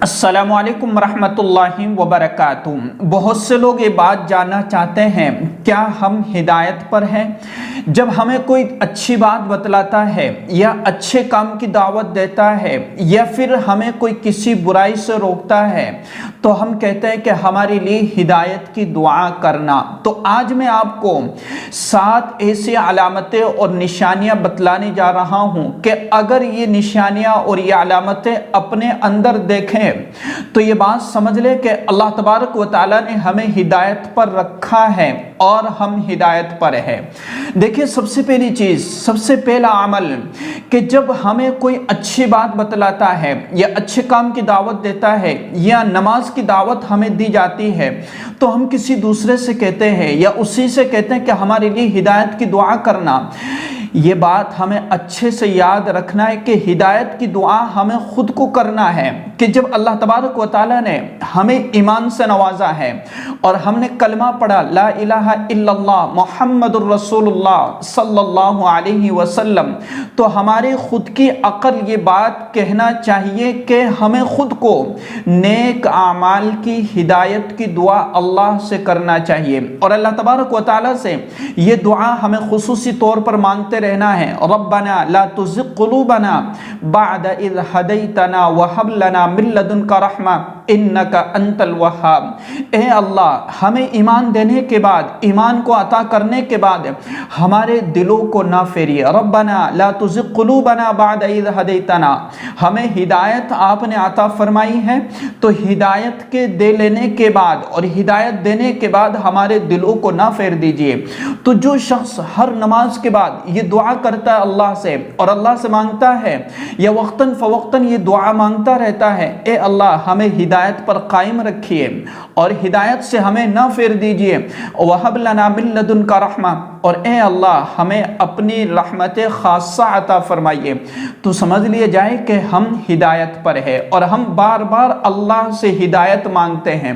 السلام علیکم ورحمۃ اللہ وبرکاتہ۔ بہت سے لوگ یہ بات جاننا چاہتے ہیں کیا ہم ہدایت پر ہیں؟ جب ہمیں کوئی اچھی بات بتلاتا ہے یا اچھے کام کی دعوت دیتا ہے یا پھر ہمیں کوئی کسی برائی سے روکتا ہے تو ہم کہتے ہیں کہ ہمارے لیے ہدایت کی دعا کرنا۔ تو آج میں آپ کو 7 ایسی علامتیں اور نشانیاں بتلانے جا رہا ہوں کہ اگر یہ نشانیاں اور یہ علامتیں اپنے اندر دیکھیں تو یہ بات سمجھ لے کہ اللہ تبارک و تعالیٰ نے ہمیں ہدایت پر رکھا ہے اور ہم ہدایت پر ہیں۔ دیکھیں، سب سے پہلی چیز، سب سے پہلا عمل کہ جب ہمیں کوئی اچھی بات بتلاتا ہے یا اچھے کام کی دعوت دیتا ہے یا نماز کی دعوت ہمیں دی جاتی ہے تو ہم کسی دوسرے سے کہتے ہیں یا اسی سے کہتے ہیں کہ ہمارے لیے ہدایت کی دعا کرنا۔ یہ بات ہمیں اچھے سے یاد رکھنا ہے کہ ہدایت کی دعا ہمیں خود کو کرنا ہے کہ جب اللہ تبارک و تعالیٰ نے ہمیں ایمان سے نوازا ہے اور ہم نے کلمہ پڑھا لا الہ الا اللہ محمد الرسول اللہ صلی اللہ علیہ وسلم، تو ہمارے خود کی عقل یہ بات کہنا چاہیے کہ ہمیں خود کو نیک اعمال کی ہدایت کی دعا اللہ سے کرنا چاہیے، اور اللہ تبارک و تعالیٰ سے یہ دعا ہمیں خصوصی طور پر مانگتے رہنا ہے۔ ربنا لا تزغ قلوبنا بعد اذ ہدیتنا وہب لنا من لدنک رحمہ انک انت الوہاب۔ اے اللہ، ہمیں ایمان دینے کے بعد، ایمان کو عطا کرنے کے بعد ہمارے دلوں کو نہ پھیریے۔ ربنا لا تزغ قلوبنا بعد اذ ہدیتنا، ہمیں ہدایت آپ نے عطا فرمائی ہے تو ہدایت کے دے لینے کے بعد اور ہدایت دینے کے بعد ہمارے دلوں کو نہ پھیر دیجیے۔ تو جو شخص ہر نماز کے بعد یہ دعا کرتا ہے اللہ سے اور اللہ سے مانگتا ہے یا وقتاً فوقتاً یہ دعا مانگتا رہتا ہے، اے اللہ ہمیں ہدایت پر قائم رکھیے اور ہدایت سے ہمیں نہ پھیر دیجیے، وَهَبْ لَنَا مِن لَدُنْكَ رَحْمَةً، اور اے اللہ ہمیں اپنی رحمت خاصہ عطا فرمائیے، تو سمجھ لیے جائے کہ ہم ہدایت پر ہیں اور ہم بار بار اللہ سے ہدایت مانگتے ہیں۔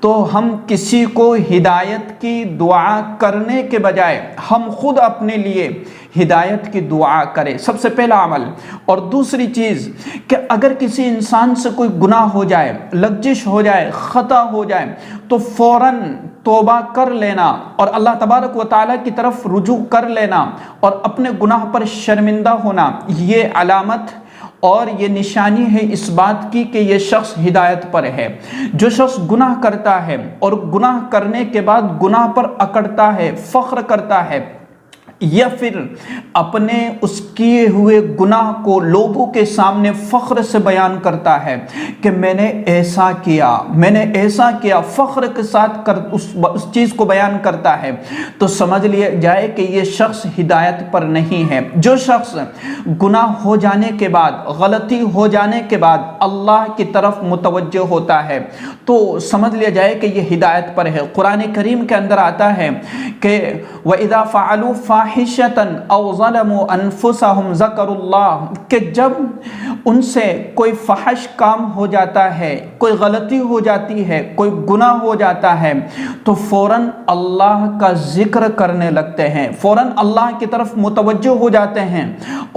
تو ہم کسی کو ہدایت کی دعا کرنے کے بجائے ہم خود اپنے لیے ہدایت کی دعا کریں، سب سے پہلا عمل۔ اور دوسری چیز کہ اگر کسی انسان سے کوئی گناہ ہو جائے، لغزش ہو جائے، خطا ہو جائے تو فوراً توبہ کر لینا اور اللہ تبارک و تعالیٰ کی طرف رجوع کر لینا اور اپنے گناہ پر شرمندہ ہونا، یہ علامت اور یہ نشانی ہے اس بات کی کہ یہ شخص ہدایت پر ہے۔ جو شخص گناہ کرتا ہے اور گناہ کرنے کے بعد گناہ پر اکڑتا ہے، فخر کرتا ہے یا پھر اپنے اس کیے ہوئے گناہ کو لوگوں کے سامنے فخر سے بیان کرتا ہے کہ میں نے ایسا کیا، میں نے ایسا کیا، فخر کے ساتھ اس چیز کو بیان کرتا ہے، تو سمجھ لیا جائے کہ یہ شخص ہدایت پر نہیں ہے۔ جو شخص گناہ ہو جانے کے بعد، غلطی ہو جانے کے بعد اللہ کی طرف متوجہ ہوتا ہے تو سمجھ لیا جائے کہ یہ ہدایت پر ہے۔ قرآن کریم کے اندر آتا ہے کہ وَإِذَا فَعَلُوا فَاحِشَةً أَوْ ظَلَمُوا أَنفُسَهُمْ ذَكَرُوا اللَّهَ، کہ جب ان سے کوئی فحش کام ہو جاتا ہے، کوئی غلطی ہو جاتی ہے، کوئی گناہ ہو جاتا ہے تو فوراً اللہ کا ذکر کرنے لگتے ہیں، فوراً اللہ کی طرف متوجہ ہو جاتے ہیں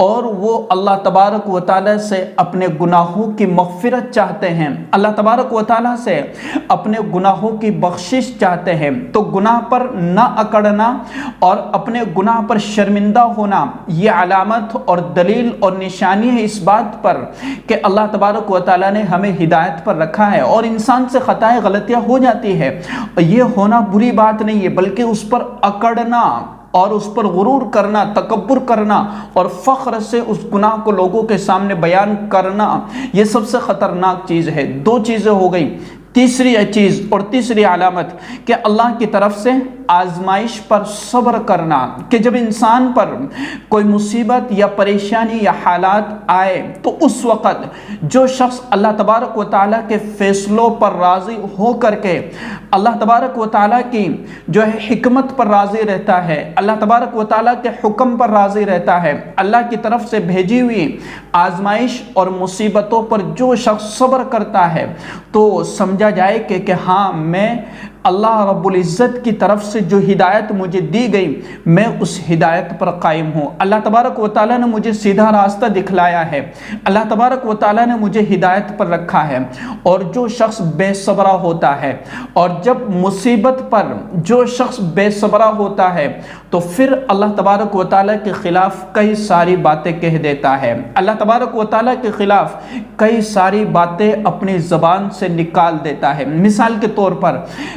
اور وہ اللہ تبارک و تعالیٰ سے اپنے گناہوں کی مغفرت چاہتے ہیں، اللہ تبارک و تعالیٰ سے اپنے گناہوں کی بخشش چاہتے ہیں۔ تو گناہ پر نہ اکڑنا اور اپنے گناہ پر شرمندہ ہونا یہ علامت اور دلیل اور نشانی ہے اس بات پر کہ اللہ تبارک و تعالیٰ نے ہمیں ہدایت پر رکھا ہے۔ اور انسان سے خطائیں، غلطیاں ہو جاتی ہے، یہ ہونا بری بات نہیں ہے، بلکہ اس پر اکڑنا اور اس پر غرور کرنا، تکبر کرنا اور فخر سے اس گناہ کو لوگوں کے سامنے بیان کرنا، یہ سب سے خطرناک چیز ہے۔ 2 چیزیں ہو گئی۔ تیسری چیز اور تیسری علامت کہ اللہ کی طرف سے آزمائش پر صبر کرنا، کہ جب انسان پر کوئی مصیبت یا پریشانی یا حالات آئے تو اس وقت جو شخص اللہ تبارک و تعالیٰ کے فیصلوں پر راضی ہو کر کے اللہ تبارک و تعالیٰ کی جو ہے حکمت پر راضی رہتا ہے، اللہ تبارک و تعالیٰ کے حکم پر راضی رہتا ہے، اللہ کی طرف سے بھیجی ہوئی آزمائش اور مصیبتوں پر جو شخص صبر کرتا ہے تو سمجھا جائے کہ ہاں میں اللہ رب العزت کی طرف سے جو ہدایت مجھے دی گئی میں اس ہدایت پر قائم ہوں۔ اللہ تبارک و تعالیٰ نے مجھے سیدھا راستہ دکھلایا ہے، اللہ تبارک و تعالیٰ نے مجھے ہدایت پر رکھا ہے۔ اور جو شخص بے صبرہ ہوتا ہے، اور جب مصیبت پر جو شخص بے صبرہ ہوتا ہے تو پھر اللہ تبارک و تعالیٰ کے خلاف کئی ساری باتیں کہہ دیتا ہے، اللہ تبارک و تعالیٰ کے خلاف کئی ساری باتیں اپنی زبان سے نکال دیتا ہے۔ مثال کے طور پر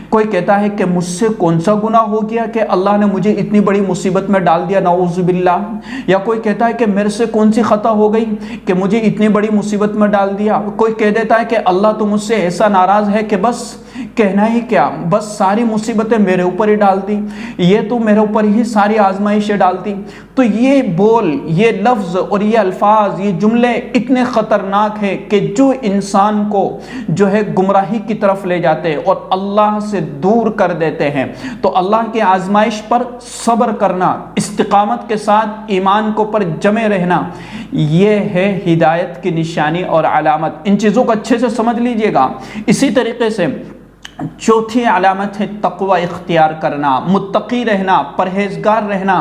کوئی کہتا ہے کہ مجھ سے کون سا گناہ ہو گیا کہ اللہ نے مجھے اتنی بڑی مصیبت میں ڈال دیا، نعوذ باللہ۔ یا کوئی کہتا ہے کہ میرے سے کون سی خطا ہو گئی کہ مجھے اتنی بڑی مصیبت میں ڈال دیا۔ کوئی کہہ دیتا ہے کہ اللہ تو مجھ سے ایسا ناراض ہے کہ بس کہنا ہی کیا، بس ساری مصیبتیں میرے اوپر ہی ڈال دی، یہ تو میرے اوپر ہی ساری آزمائشیں ڈالتی۔ تو یہ بول، یہ لفظ اور یہ الفاظ، یہ جملے اتنے خطرناک ہیں کہ جو انسان کو جو ہے گمراہی کی طرف لے جاتے ہیں اور اللہ سے دور کر دیتے ہیں۔ تو اللہ کی آزمائش پر صبر کرنا، استقامت کے ساتھ ایمان کو پر جمے رہنا، یہ ہے ہدایت کی نشانی اور علامت۔ ان چیزوں کو اچھے سے سمجھ لیجئے گا۔ اسی طریقے سے چوتھی علامت ہے تقوی اختیار کرنا، متقی رہنا، پرہیزگار رہنا،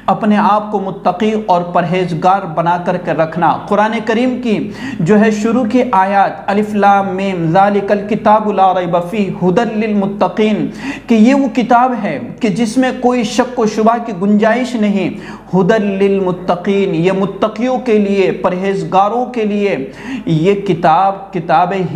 اپنے آپ کو متقی اور پرہیزگار بنا کر کے رکھنا۔ قرآن کریم کی جو ہے شروع کی آیات الف لام میم ذالک الکتاب لا ریب فیہ ھدی للمتقین، کہ یہ وہ کتاب ہے کہ جس میں کوئی شک و شبہ کی گنجائش نہیں، ھدی للمتقین، یہ متقیوں کے لیے، پرہیزگاروں کے لیے یہ کتاب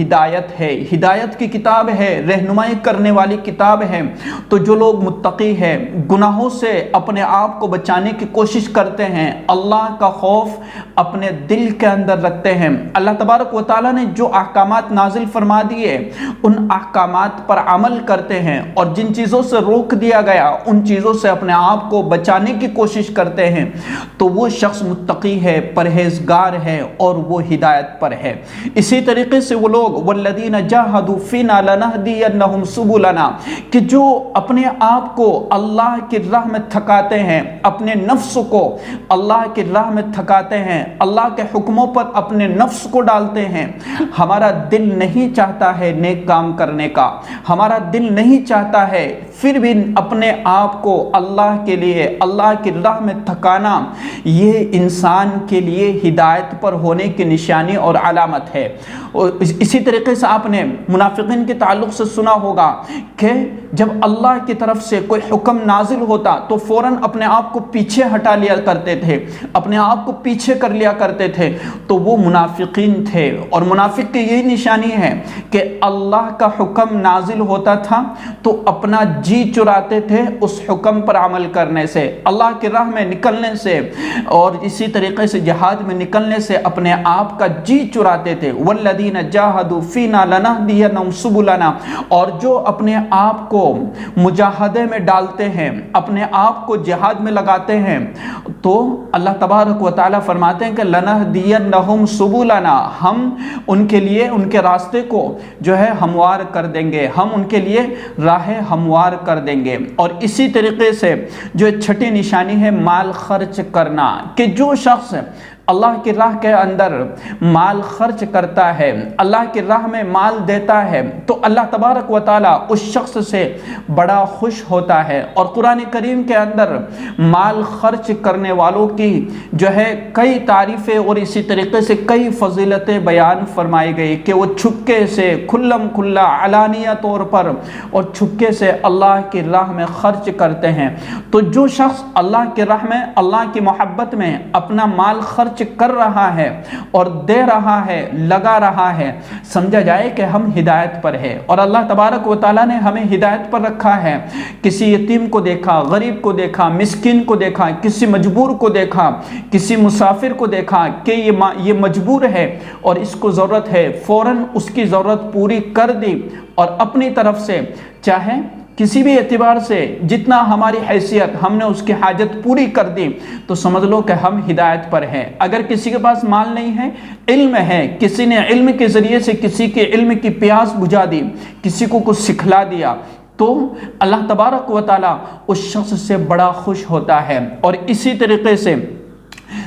ہدایت ہے، ہدایت کی کتاب ہے، رہنمائی کرنے والی کتاب ہے۔ تو جو لوگ متقی ہیں، گناہوں سے اپنے آپ کو بچانے کی کوشش کرتے ہیں، اللہ کا خوف اپنے دل کے اندر رکھتے ہیں، اللہ تبارک و تعالیٰ نے جو احکامات نازل فرما دیے ان احکامات پر عمل کرتے ہیں، اور جن چیزوں سے روک دیا گیا ان چیزوں سے اپنے آپ کو بچانے کی کوشش کرتے ہیں، تو وہ شخص متقی ہے، پرہیزگار ہے اور وہ ہدایت پر ہے۔ اسی طریقے سے وہ لوگ والذین جاہدوا فینا لنہدینہم سبلنا، کہ جو اپنے آپ کو اللہ کی راہ میں تھکاتے ہیں، اپنے نفس کو اللہ کی راہ میں تھکاتے ہیں، اللہ کے حکموں پر اپنے نفس کو ڈالتے ہیں۔ ہمارا دل نہیں چاہتا ہے نیک کام کرنے کا، ہمارا دل نہیں چاہتا ہے، پھر بھی اپنے آپ کو اللہ کے لیے اللہ کی راہ میں تھکانا یہ انسان کے لیے ہدایت پر ہونے کی نشانی اور علامت ہے۔ اور اسی طریقے سے آپ نے منافقین کے تعلق سے سنا ہوگا کہ جب اللہ کی طرف سے کوئی حکم نازل ہوتا تو فوراً اپنے آپ کو پیچھے ہٹا لیا کرتے تھے، اپنے آپ کو پیچھے کر لیا کرتے تھے، تو وہ منافقین تھے۔ اور منافق کی یہی نشانی ہے کہ اللہ کا حکم نازل ہوتا تھا تو اپنا جی چراتے تھے اس حکم پر عمل کرنے سے، اللہ کی راہ میں نکلنے سے، اور اسی طریقے سے جہاد میں نکلنے سے اپنے آپ کا جی چراتے تھے۔ والذین جاہدوا فینا لنہدینہم سبلنا، اور جو اپنے آپ کو مجاہدے میں ڈالتے ہیں، اپنے آپ کو جہاد میں لگاتے ہیں، تو اللہ تبارک و تعالیٰ فرماتے ہیں کہ لنہدینہم سبلنا، ہم ان کے لیے ان کے راستے کو جو ہے ہموار کر دیں گے، ہم ان کے لیے راہ ہموار کر دیں گے۔ اور اسی طریقے سے جو چھٹی نشانی ہے مال خرچ کرنا، کہ جو شخص اللہ کی راہ کے اندر مال خرچ کرتا ہے، اللہ کی راہ میں مال دیتا ہے، تو اللہ تبارک و تعالیٰ اس شخص سے بڑا خوش ہوتا ہے۔ اور قرآن کریم کے اندر مال خرچ کرنے والوں کی جو ہے کئی تعریفیں اور اسی طریقے سے کئی فضیلتیں بیان فرمائی گئی کہ وہ چھپکے سے کھلم کھلا علانیہ طور پر اور چھپکے سے اللہ کی راہ میں خرچ کرتے ہیں۔ تو جو شخص اللہ کی راہ میں، اللہ کی محبت میں اپنا مال خرچ کر رہا ہے اور دے رہا ہے، لگا رہا ہے، سمجھا جائے کہ ہم ہدایت پر ہے، اور اللہ تبارک و تعالیٰ نے ہمیں ہدایت پر رکھا ہے۔ کسی یتیم کو دیکھا، غریب کو دیکھا، مسکین کو دیکھا، کسی مجبور کو دیکھا، کسی مسافر کو دیکھا کہ یہ مجبور ہے اور اس کو ضرورت ہے، فوراً اس کی ضرورت پوری کر دی، اور اپنی طرف سے چاہے کسی بھی اعتبار سے جتنا ہماری حیثیت ہم نے اس کی حاجت پوری کر دی، تو سمجھ لو کہ ہم ہدایت پر ہیں۔ اگر کسی کے پاس مال نہیں ہے، علم ہے، کسی نے علم کے ذریعے سے کسی کے علم کی پیاس بجھا دی، کسی کو کچھ سکھلا دیا، تو اللہ تبارک و تعالیٰ اس شخص سے بڑا خوش ہوتا ہے۔ اور اسی طریقے سے